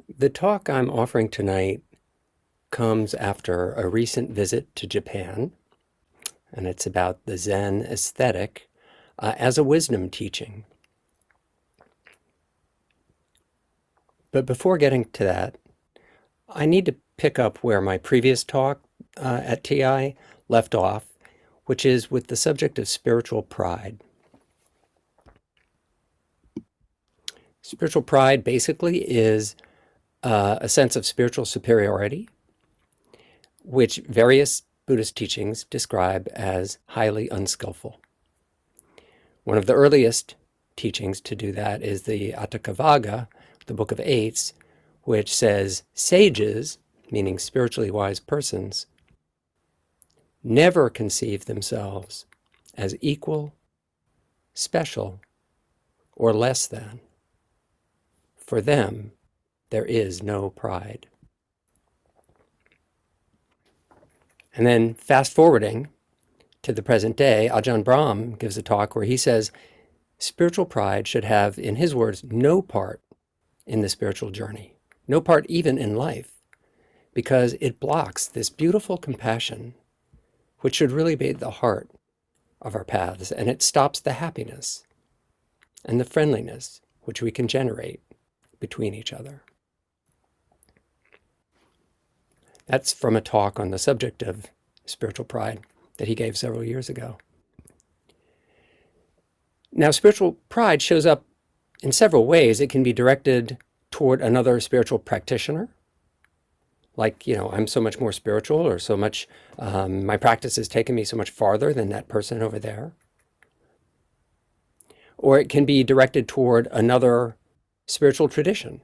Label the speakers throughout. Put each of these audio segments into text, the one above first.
Speaker 1: The talk I'm offering tonight comes after a recent visit to Japan, and it's about the Zen aesthetic as a wisdom teaching. But before getting to that, I need to pick up where my previous talk at TI left off, which is with the subject of spiritual pride. Spiritual pride basically is a sense of spiritual superiority, which various Buddhist teachings describe as highly unskillful. One of the earliest teachings to do that is the Atthakavagga, the Book of Eights, which says sages, meaning spiritually wise persons, never conceive themselves as equal, special, or less than. For them, there is no pride. And then fast forwarding to the present day, Ajahn Brahm gives a talk where he says spiritual pride should have, in his words, no part in the spiritual journey, no part even in life, because it blocks this beautiful compassion, which should really be at the heart of our paths, and it stops the happiness and the friendliness which we can generate between each other. That's from a talk on the subject of spiritual pride that he gave several years ago. Now, spiritual pride shows up in several ways. It can be directed toward another spiritual practitioner, like, I'm so much more spiritual, or so much, my practice has taken me so much farther than that person over there. Or it can be directed toward another spiritual tradition,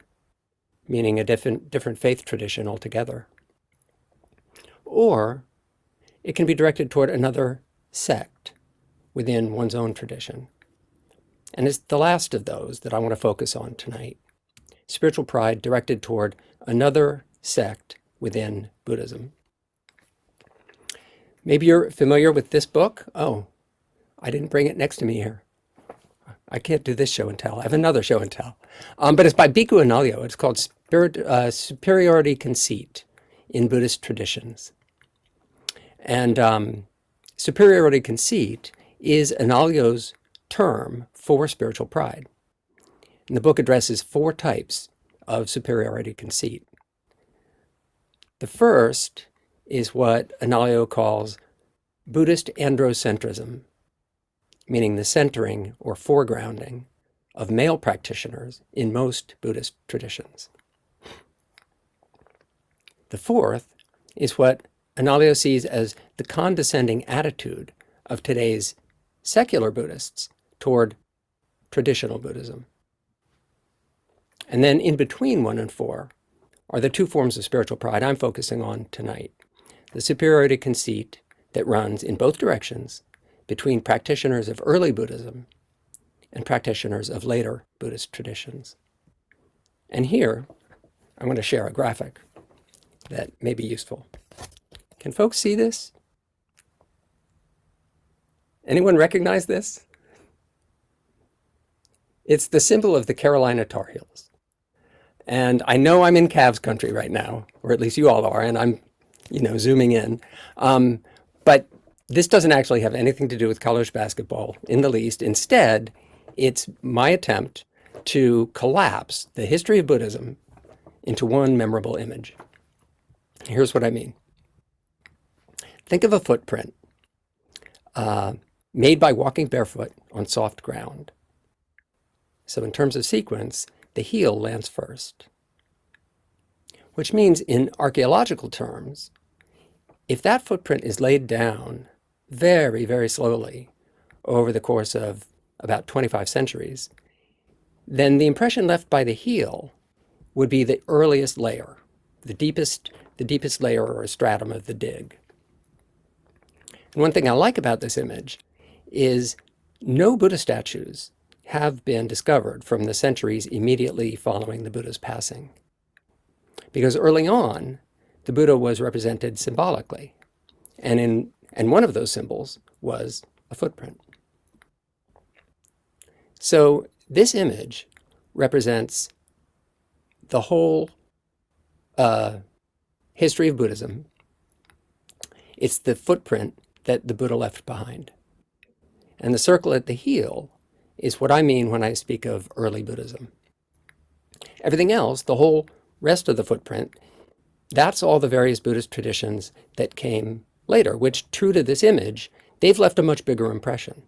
Speaker 1: meaning a different faith tradition altogether. Or it can be directed toward another sect within one's own tradition. And it's the last of those that I want to focus on tonight. Spiritual pride directed toward another sect within Buddhism. Maybe you're familiar with this book. Oh, I didn't bring it next to me here. I can't do this show and tell. I have another show and tell. But it's by Bhikkhu Analayo. It's called Superiority Conceit in Buddhist Traditions. And superiority conceit is Analayo's term for spiritual pride. And the book addresses 4 types of superiority conceit. The first is what Analayo calls Buddhist androcentrism, meaning the centering or foregrounding of male practitioners in most Buddhist traditions. The fourth is what Analayo sees as the condescending attitude of today's secular Buddhists toward traditional Buddhism. And then in between 1 and 4 are the 2 forms of spiritual pride I'm focusing on tonight. The superiority conceit that runs in both directions between practitioners of early Buddhism and practitioners of later Buddhist traditions. And here, I'm going to share a graphic that may be useful. Can folks see this? Anyone recognize this? It's the symbol of the Carolina Tar Heels. And I know I'm in Cavs country right now, or at least you all are, and I'm, zooming in. But this doesn't actually have anything to do with college basketball in the least. Instead, it's my attempt to collapse the history of Buddhism into one memorable image. Here's what I mean. Think of a footprint made by walking barefoot on soft ground. So in terms of sequence, the heel lands first, which means in archaeological terms, if that footprint is laid down very, very slowly over the course of about 25 centuries, then the impression left by the heel would be the earliest layer, the deepest layer or stratum of the dig. And one thing I like about this image is no Buddha statues have been discovered from the centuries immediately following the Buddha's passing. Because early on, the Buddha was represented symbolically. And one of those symbols was a footprint. So this image represents the whole history of Buddhism, it's the footprint that the Buddha left behind. And the circle at the heel is what I mean when I speak of early Buddhism. Everything else, the whole rest of the footprint, that's all the various Buddhist traditions that came later, which, true to this image, they've left a much bigger impression.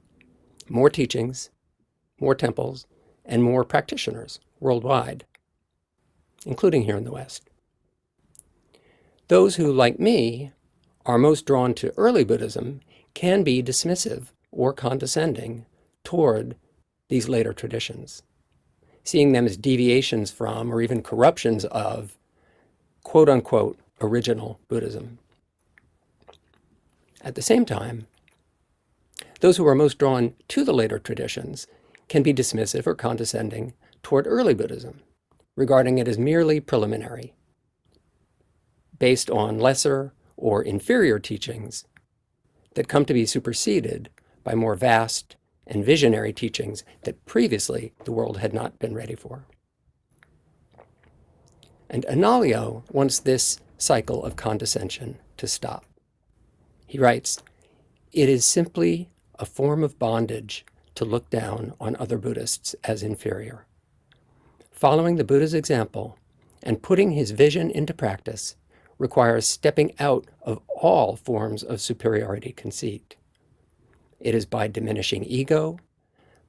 Speaker 1: More teachings, more temples, and more practitioners worldwide, including here in the West. Those who, like me, are most drawn to early Buddhism can be dismissive or condescending toward these later traditions, seeing them as deviations from or even corruptions of quote-unquote original Buddhism. At the same time, those who are most drawn to the later traditions can be dismissive or condescending toward early Buddhism, regarding it as merely preliminary, based on lesser or inferior teachings that come to be superseded by more vast and visionary teachings that previously the world had not been ready for. And Analayo wants this cycle of condescension to stop. He writes, "It is simply a form of bondage to look down on other Buddhists as inferior. Following the Buddha's example and putting his vision into practice requires stepping out of all forms of superiority conceit. It is by diminishing ego,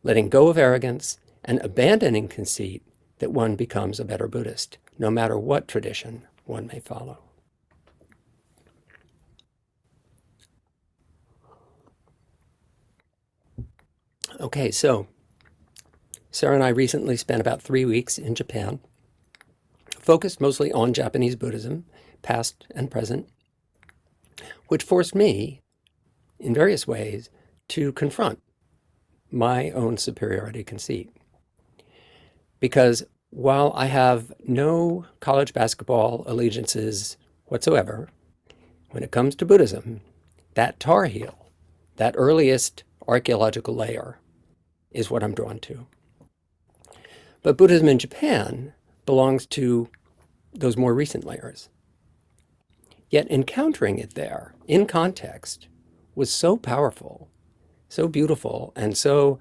Speaker 1: letting go of arrogance, and abandoning conceit that one becomes a better Buddhist, no matter what tradition one may follow." Okay, so Sarah and I recently spent about 3 weeks in Japan, focused mostly on Japanese Buddhism, past and present, which forced me, in various ways, to confront my own superiority conceit. Because while I have no college basketball allegiances whatsoever, when it comes to Buddhism, that Tar Heel, that earliest archaeological layer, is what I'm drawn to. But Buddhism in Japan belongs to those more recent layers. Yet encountering it there, in context, was so powerful, so beautiful, and so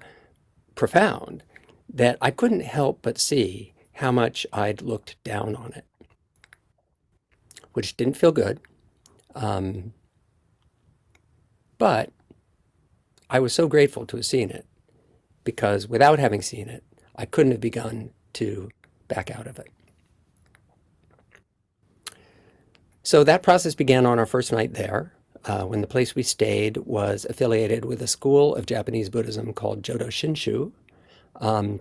Speaker 1: profound that I couldn't help but see how much I'd looked down on it, which didn't feel good. But I was so grateful to have seen it, because without having seen it, I couldn't have begun to back out of it. So that process began on our first night there, when the place we stayed was affiliated with a school of Japanese Buddhism called Jodo Shinshu.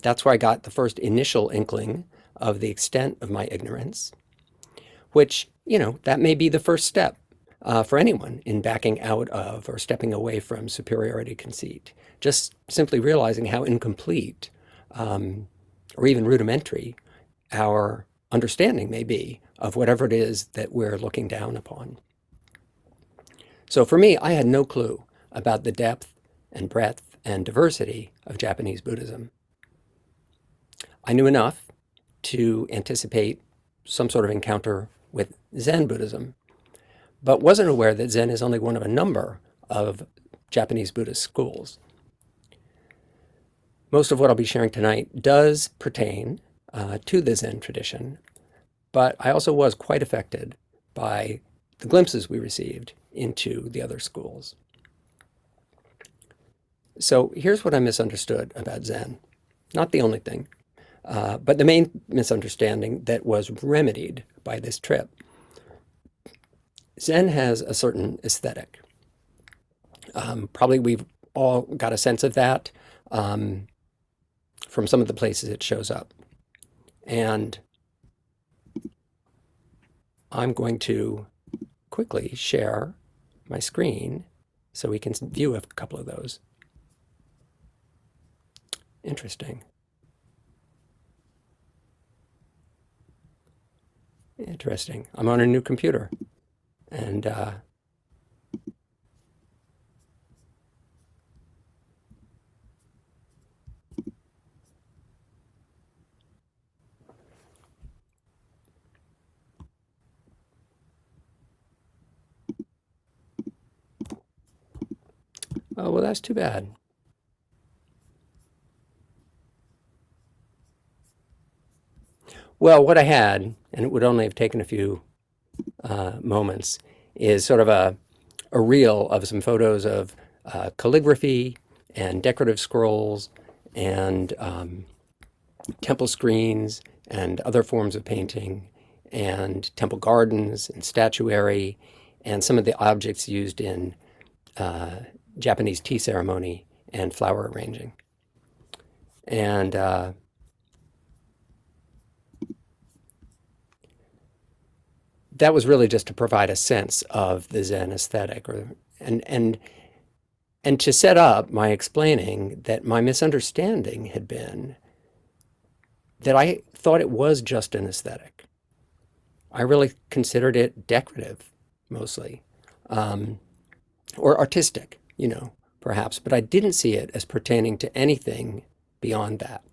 Speaker 1: That's where I got the first initial inkling of the extent of my ignorance, which, that may be the first step for anyone in backing out of or stepping away from superiority conceit. Just simply realizing how incomplete or even rudimentary our understanding may be of whatever it is that we're looking down upon. So for me, I had no clue about the depth and breadth and diversity of Japanese Buddhism. I knew enough to anticipate some sort of encounter with Zen Buddhism, but wasn't aware that Zen is only one of a number of Japanese Buddhist schools. Most of what I'll be sharing tonight does pertain to the Zen tradition, but I also was quite affected by the glimpses we received into the other schools. So here's what I misunderstood about Zen. Not the only thing, but the main misunderstanding that was remedied by this trip. Zen has a certain aesthetic. Probably we've all got a sense of that from some of the places it shows up. And I'm going to quickly share my screen so we can view a couple of those. Interesting. Interesting. I'm on a new computer. And Oh, well, that's too bad. Well, what I had, and it would only have taken a few moments, is sort of a reel of some photos of calligraphy and decorative scrolls and temple screens and other forms of painting and temple gardens and statuary and some of the objects used in Japanese tea ceremony and flower arranging. And that was really just to provide a sense of the Zen aesthetic, and to set up my explaining that my misunderstanding had been that I thought it was just an aesthetic. I really considered it decorative, mostly, or artistic, perhaps, but I didn't see it as pertaining to anything beyond that.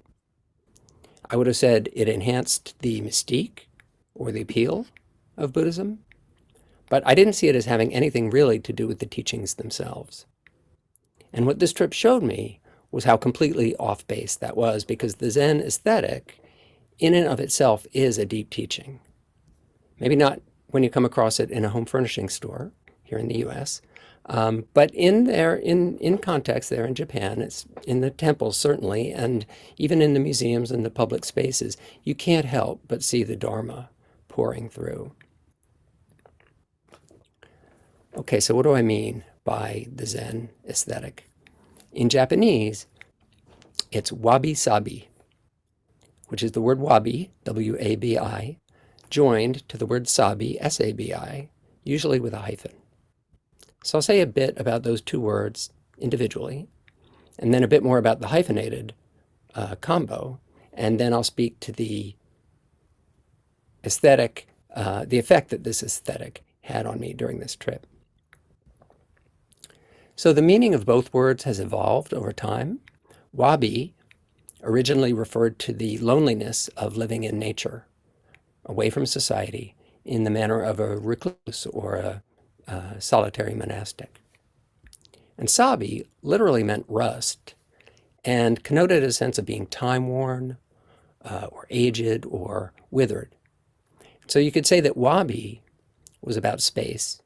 Speaker 1: I would have said it enhanced the mystique or the appeal of Buddhism, but I didn't see it as having anything really to do with the teachings themselves. And what this trip showed me was how completely off base that was, because the Zen aesthetic, in and of itself, is a deep teaching. Maybe not when you come across it in a home furnishing store here in the US, but in context there in Japan, it's in the temples certainly, and even in the museums and the public spaces, you can't help but see the Dharma pouring through. Okay, so what do I mean by the Zen aesthetic? In Japanese, it's wabi-sabi, which is the word wabi, W-A-B-I, joined to the word sabi, S-A-B-I, usually with a hyphen. So I'll say a bit about those two words individually, and then a bit more about the hyphenated combo, and then I'll speak to the aesthetic, the effect that this aesthetic had on me during this trip. So the meaning of both words has evolved over time. Wabi originally referred to the loneliness of living in nature, away from society, in the manner of a recluse or a solitary monastic. And sabi literally meant rust and connoted a sense of being time-worn or aged or withered. So you could say that wabi was about space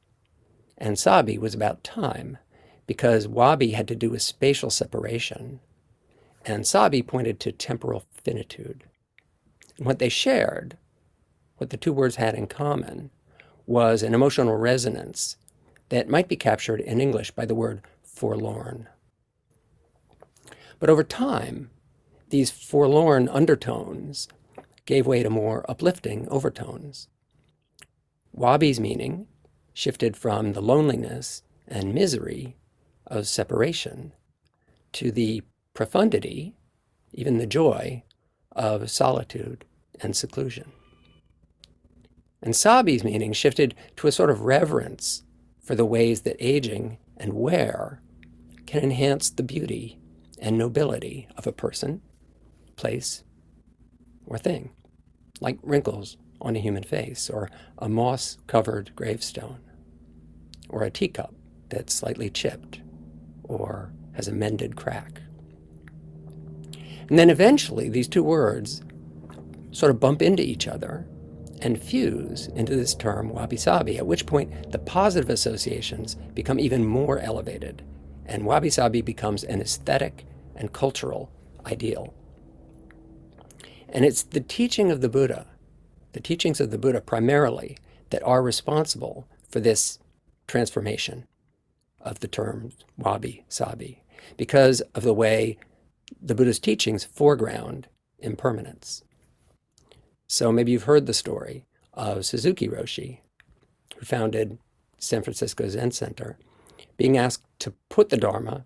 Speaker 1: and sabi was about time, because wabi had to do with spatial separation and sabi pointed to temporal finitude. And what they shared, what the two words had in common, was an emotional resonance that might be captured in English by the word forlorn. But over time, these forlorn undertones gave way to more uplifting overtones. Wabi's meaning shifted from the loneliness and misery of separation to the profundity, even the joy, of solitude and seclusion. And sabi's meaning shifted to a sort of reverence for the ways that aging and wear can enhance the beauty and nobility of a person, place, or thing, like wrinkles on a human face, or a moss-covered gravestone, or a teacup that's slightly chipped, or has a mended crack. And then eventually these two words sort of bump into each other and fuse into this term wabi-sabi, at which point the positive associations become even more elevated, and wabi-sabi becomes an aesthetic and cultural ideal. And it's the teaching of the Buddha, the teachings of the Buddha primarily, that are responsible for this transformation of the term wabi-sabi, because of the way the Buddha's teachings foreground impermanence. So maybe you've heard the story of Suzuki Roshi, who founded San Francisco Zen Center, being asked to put the Dharma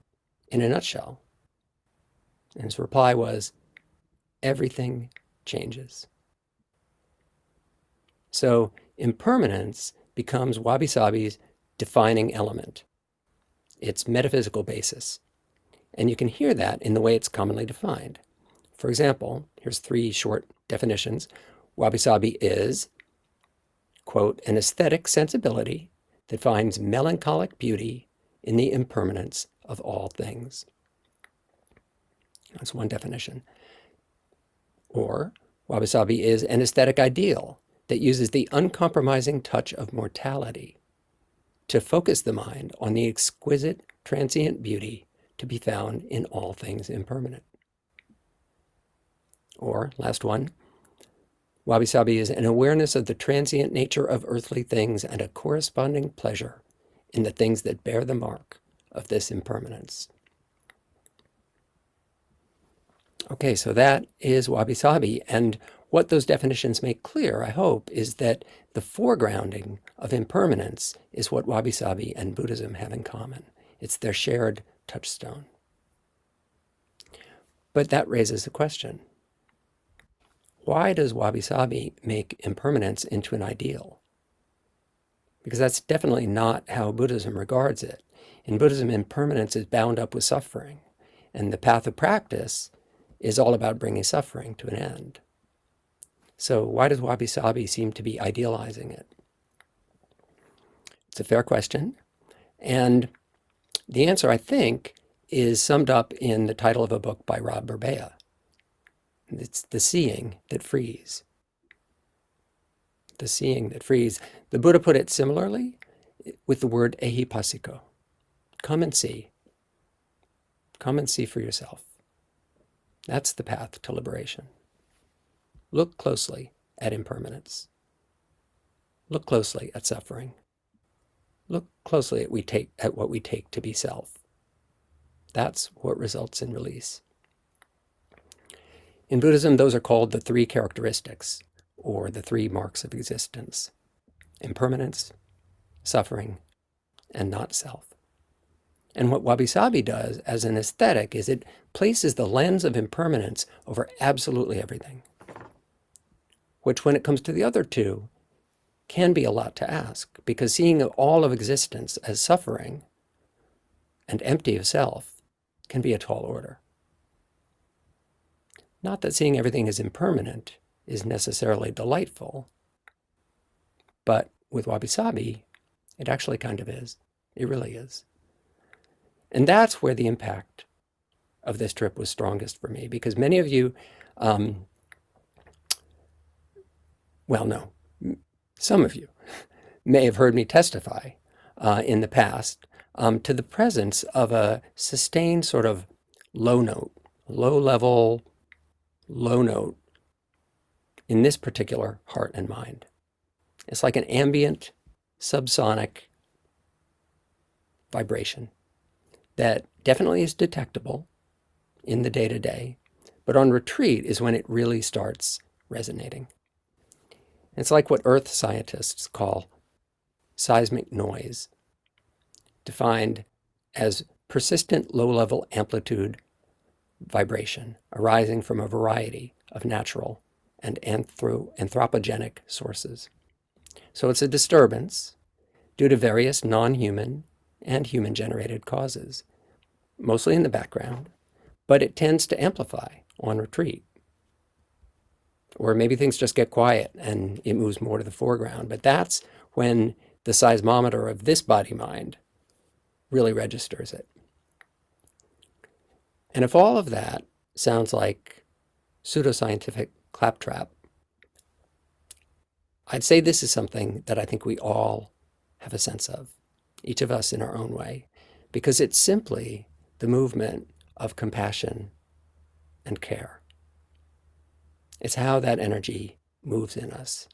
Speaker 1: in a nutshell. And his reply was, everything changes. So impermanence becomes wabi-sabi's defining element, its metaphysical basis. And you can hear that in the way it's commonly defined. For example, here's 3 short definitions. Wabi-sabi is, quote, an aesthetic sensibility that finds melancholic beauty in the impermanence of all things. That's one definition. Or, wabi-sabi is an aesthetic ideal that uses the uncompromising touch of mortality to focus the mind on the exquisite transient beauty to be found in all things impermanent. Or, last one, wabi-sabi is an awareness of the transient nature of earthly things and a corresponding pleasure in the things that bear the mark of this impermanence. Okay, so that is wabi-sabi, and what those definitions make clear, I hope, is that the foregrounding of impermanence is what wabi-sabi and Buddhism have in common. It's their shared touchstone. But that raises a question. Why does wabi-sabi make impermanence into an ideal? Because that's definitely not how Buddhism regards it. In Buddhism, impermanence is bound up with suffering, and the path of practice is all about bringing suffering to an end. So why does wabi-sabi seem to be idealizing it? It's a fair question, and the answer, I think, is summed up in the title of a book by Rob Burbea. It's The Seeing That Frees. The Seeing That Frees. The Buddha put it similarly with the word ehipassiko. Come and see. Come and see for yourself. That's the path to liberation. Look closely at impermanence. Look closely at suffering. Look closely at what we take to be self. That's what results in release. In Buddhism, those are called the three characteristics, or the three marks of existence: impermanence, suffering, and not self. And what wabi-sabi does as an aesthetic is it places the lens of impermanence over absolutely everything, which when it comes to the other two can be a lot to ask, because seeing all of existence as suffering and empty of self can be a tall order. Not that seeing everything as impermanent is necessarily delightful, but with wabi-sabi, it actually kind of is. It really is. And that's where the impact of this trip was strongest for me, because many of you, some of you may have heard me testify in the past to the presence of a sustained sort of low note, low-level, low note in this particular heart and mind. It's like an ambient, subsonic vibration that definitely is detectable in the day-to-day, but on retreat is when it really starts resonating. It's like what earth scientists call seismic noise, defined as persistent low-level amplitude vibration arising from a variety of natural and anthropogenic sources. So it's a disturbance due to various non-human and human-generated causes, mostly in the background, but it tends to amplify on retreat. Or maybe things just get quiet and it moves more to the foreground, but that's when the seismometer of this body-mind really registers it. And if all of that sounds like pseudoscientific claptrap, I'd say this is something that I think we all have a sense of, each of us in our own way, because it's simply the movement of compassion and care. It's how that energy moves in us.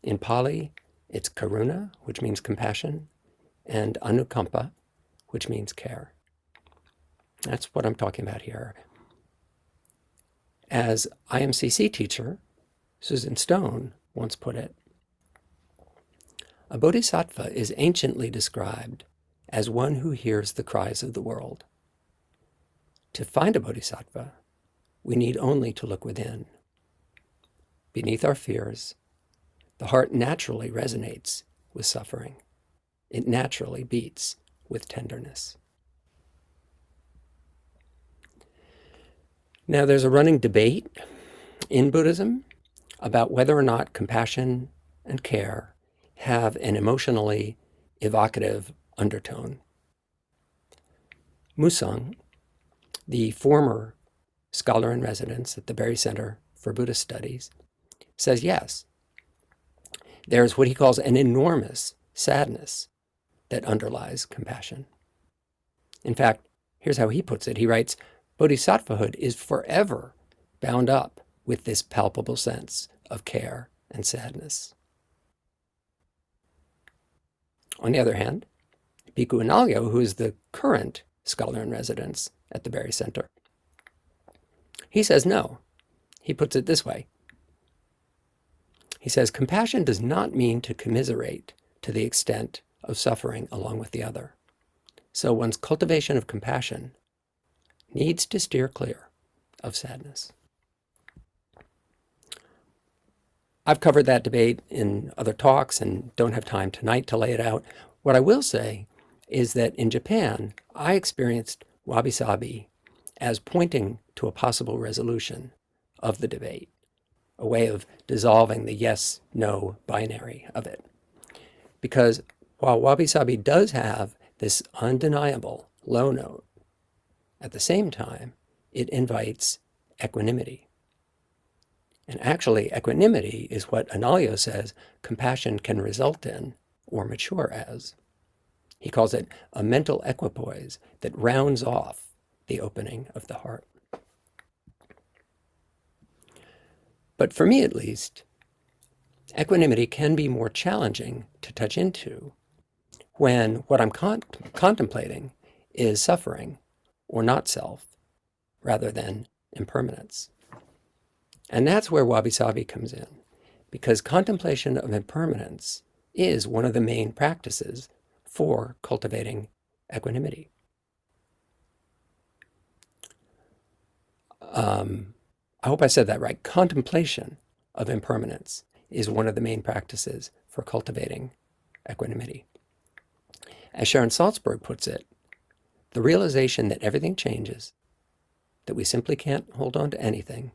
Speaker 1: In Pali, it's karuna, which means compassion, and anukampa, which means care. That's what I'm talking about here. As IMCC teacher Susan Stone once put it, a bodhisattva is anciently described as one who hears the cries of the world. To find a bodhisattva, we need only to look within. Beneath our fears, the heart naturally resonates with suffering. It naturally beats with tenderness. Now, there's a running debate in Buddhism about whether or not compassion and care have an emotionally evocative undertone. Musang, the former scholar in residence at the Berry Center for Buddhist Studies, says yes, there's what he calls an enormous sadness that underlies compassion. In fact, here's how he puts it. He writes, Bodhisattvahood is forever bound up with this palpable sense of care and sadness. On the other hand, Bhikkhu Analayo, who is the current scholar in residence at the Berry Center, he says no. He puts it this way. He says, compassion does not mean to commiserate to the extent of suffering along with the other. So one's cultivation of compassion needs to steer clear of sadness. I've covered that debate in other talks and don't have time tonight to lay it out. What I will say is that in Japan, I experienced wabi-sabi as pointing to a possible resolution of the debate, a way of dissolving the yes-no binary of it. Because while wabi-sabi does have this undeniable low note, at the same time, it invites equanimity. And actually, equanimity is what Analayo says compassion can result in or mature as. He calls it a mental equipoise that rounds off the opening of the heart. But for me, at least, equanimity can be more challenging to touch into when what I'm contemplating is suffering or not self, rather than impermanence. And that's where wabi-sabi comes in, because contemplation of impermanence is one of the main practices for cultivating equanimity. I hope I said that right. Contemplation of impermanence is one of the main practices for cultivating equanimity. As Sharon Salzberg puts it, the realization that everything changes, that we simply can't hold on to anything,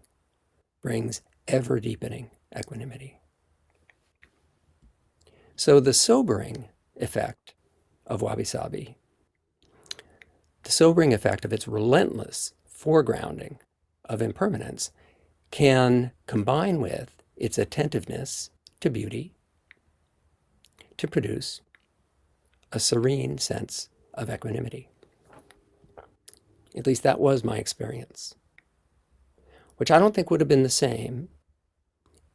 Speaker 1: brings ever-deepening equanimity. So the sobering effect of wabi-sabi, the sobering effect of its relentless foregrounding of impermanence, can combine with its attentiveness to beauty to produce a serene sense of equanimity. At least that was my experience, which I don't think would have been the same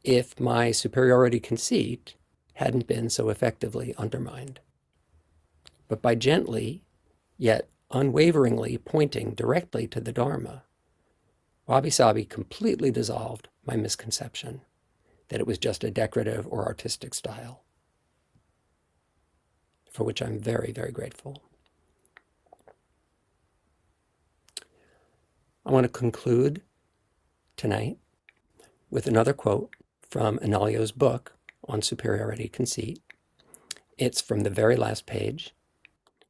Speaker 1: if my superiority conceit hadn't been so effectively undermined. But by gently, yet unwaveringly pointing directly to the Dharma, wabi-sabi completely dissolved my misconception that it was just a decorative or artistic style, for which I'm very, very grateful. I want to conclude tonight with another quote from Analayo's book on superiority conceit. It's from the very last page,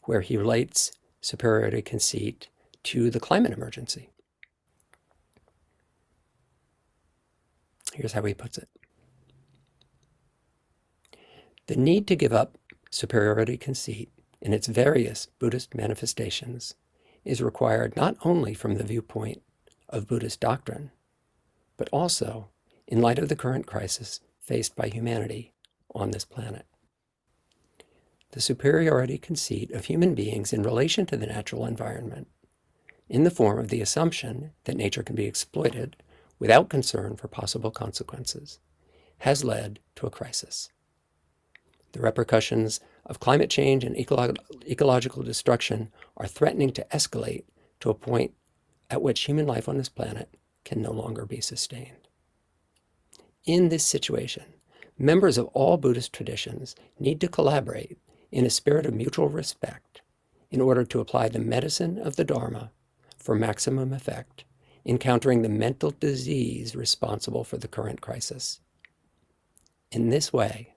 Speaker 1: where he relates superiority conceit to the climate emergency. Here's how he puts it. The need to give up superiority conceit in its various Buddhist manifestations is required not only from the viewpoint of Buddhist doctrine, but also in light of the current crisis faced by humanity on this planet. The superiority conceit of human beings in relation to the natural environment, in the form of the assumption that nature can be exploited without concern for possible consequences, has led to a crisis. The repercussions of climate change and ecological destruction are threatening to escalate to a point at which human life on this planet can no longer be sustained. In this situation, members of all Buddhist traditions need to collaborate in a spirit of mutual respect in order to apply the medicine of the Dharma for maximum effect in countering the mental disease responsible for the current crisis. In this way,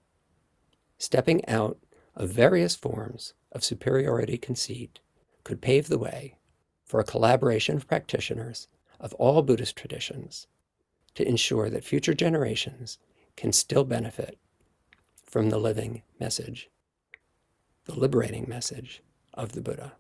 Speaker 1: stepping out of various forms of superiority conceit could pave the way for a collaboration of practitioners of all Buddhist traditions to ensure that future generations can still benefit from the living message, the liberating message of the Buddha.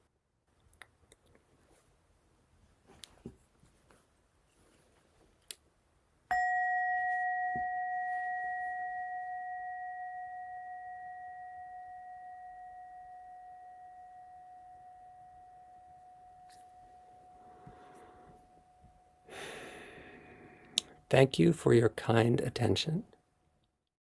Speaker 1: Thank you for your kind attention.